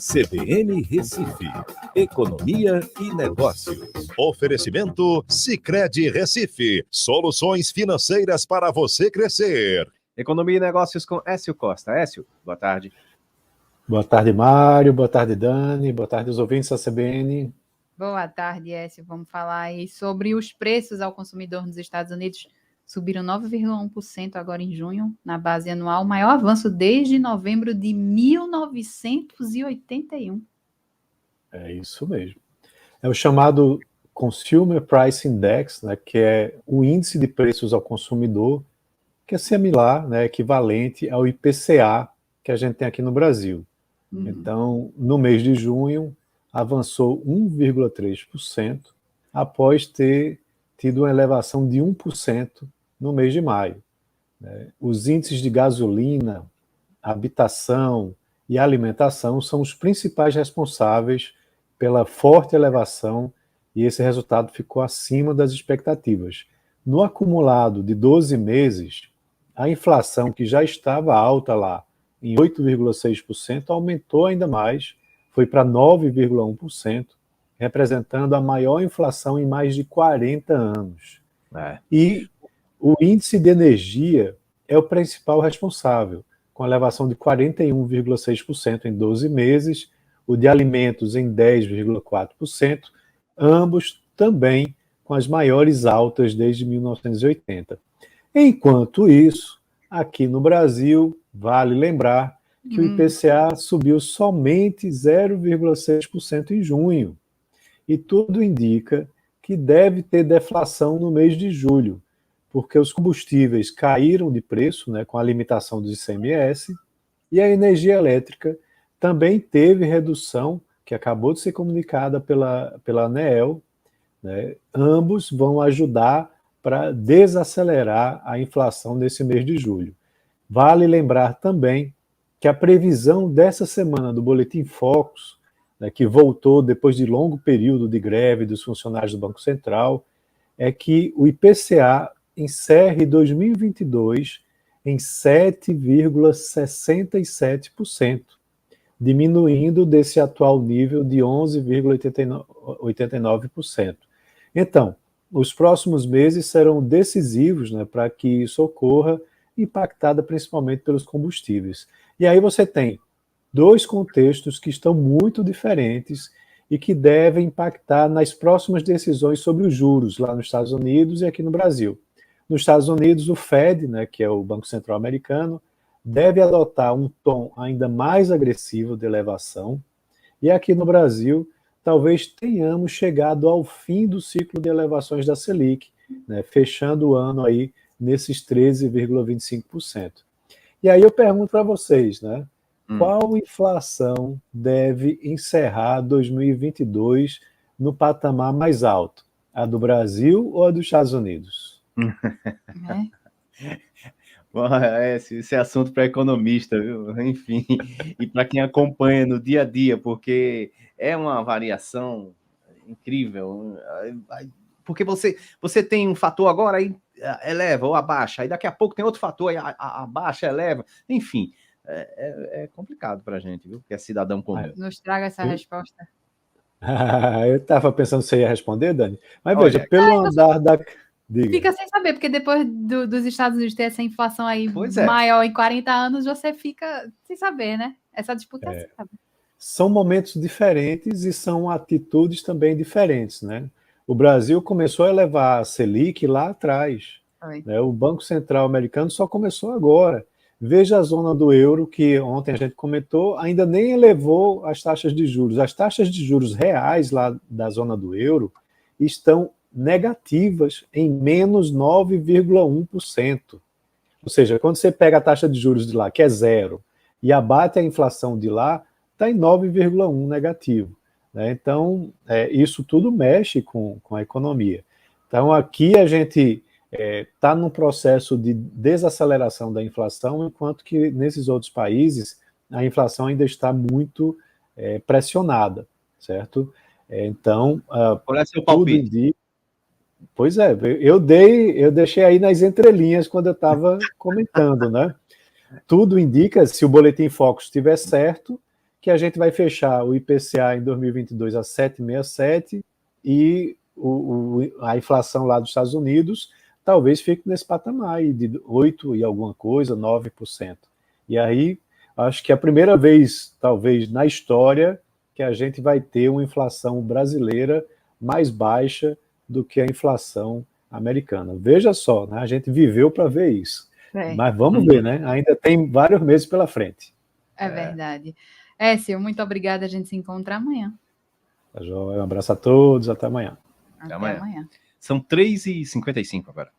CBN Recife, Economia e Negócios. Oferecimento Sicredi Recife, soluções financeiras para você crescer. Economia e Negócios com Écio Costa. Écio, boa tarde. Boa tarde, Mário. Boa tarde, Dani. Boa tarde, os ouvintes da CBN. Boa tarde, Écio. Vamos falar aí sobre os preços ao consumidor nos Estados Unidos. Subiram 9,1% agora em junho, na base anual, o maior avanço desde novembro de 1981. É isso mesmo. É o chamado Consumer Price Index, né, que é o índice de preços ao consumidor, que é similar, né, equivalente ao IPCA que a gente tem aqui no Brasil. Então, no mês de junho, avançou 1,3%, após ter tido uma elevação de 1% no mês de maio. Os índices de gasolina, habitação e alimentação são os principais responsáveis pela forte elevação, e esse resultado ficou acima das expectativas. No acumulado de 12 meses, a inflação, que já estava alta lá, em 8,6%, aumentou ainda mais, foi para 9,1%, representando a maior inflação em mais de 40 anos. E o índice de energia é o principal responsável, com elevação de 41,6% em 12 meses, o de alimentos em 10,4%, ambos também com as maiores altas desde 1980. Enquanto isso, aqui no Brasil, vale lembrar que o IPCA subiu somente 0,6% em junho. E tudo indica que deve ter deflação no mês de julho, porque os combustíveis caíram de preço, né, com a limitação do ICMS, e a energia elétrica também teve redução, que acabou de ser comunicada pela ANEEL, né. Ambos vão ajudar para desacelerar a inflação nesse mês de julho. Vale lembrar também que a previsão dessa semana do Boletim Focus, né, que voltou depois de longo período de greve dos funcionários do Banco Central, é que o IPCA encerre 2022 em 7,67%, diminuindo desse atual nível de 11,89%. Então, os próximos meses serão decisivos, né, para que isso ocorra, impactada principalmente pelos combustíveis. E aí você tem dois contextos que estão muito diferentes e que devem impactar nas próximas decisões sobre os juros lá nos Estados Unidos e aqui no Brasil. Nos Estados Unidos, o Fed, né, que é o Banco Central Americano, deve adotar um tom ainda mais agressivo de elevação, e aqui no Brasil, talvez tenhamos chegado ao fim do ciclo de elevações da Selic, né, fechando o ano aí nesses 13,25%. E aí eu pergunto para vocês, né, qual inflação deve encerrar 2022 no patamar mais alto? A do Brasil ou a dos Estados Unidos? Bom, esse é assunto para economista, viu? Enfim, e para quem acompanha no dia a dia, porque é uma variação incrível. Porque você tem um fator agora, aí eleva ou abaixa, aí daqui a pouco tem outro fator, aí abaixa, eleva. Enfim, é complicado para a gente, viu? Que é cidadão comum. Nos traga essa resposta. Eu estava pensando se você ia responder, Dani. Mas veja, pelo andar da... Diga. Fica sem saber, porque depois dos Estados Unidos ter essa inflação aí maior em 40 anos, você fica sem saber, né? Essa disputa é sem saber. São momentos diferentes e são atitudes também diferentes, né? O Brasil começou a elevar a Selic lá atrás, né? O Banco Central americano só começou agora. Veja a zona do euro, que ontem a gente comentou, ainda nem elevou as taxas de juros. As taxas de juros reais lá da zona do euro estão negativas em menos 9,1%. Ou seja, quando você pega a taxa de juros de lá, que é zero, e abate a inflação de lá, está em 9,1% negativo. Né? Então, isso tudo mexe com a economia. Então, aqui a gente está num processo de desaceleração da inflação, enquanto que nesses outros países a inflação ainda está muito pressionada, certo? Então, qual é seu palpite? Tudo indica... Pois é, eu deixei aí nas entrelinhas quando eu estava comentando, né? Tudo indica, se o Boletim Focus estiver certo, que a gente vai fechar o IPCA em 2022 a 7,67 e a inflação lá dos Estados Unidos talvez fique nesse patamar aí de 8 e alguma coisa, 9%. E aí, acho que é a primeira vez, talvez, na história, que a gente vai ter uma inflação brasileira mais baixa do que a inflação americana. Veja só, né? A gente viveu para ver isso. Mas vamos ver, né? Ainda tem vários meses pela frente. É verdade. Écio, muito obrigada. A gente se encontra amanhã. Tá joia. Um abraço a todos. Até amanhã. Até amanhã. São 3h55 agora.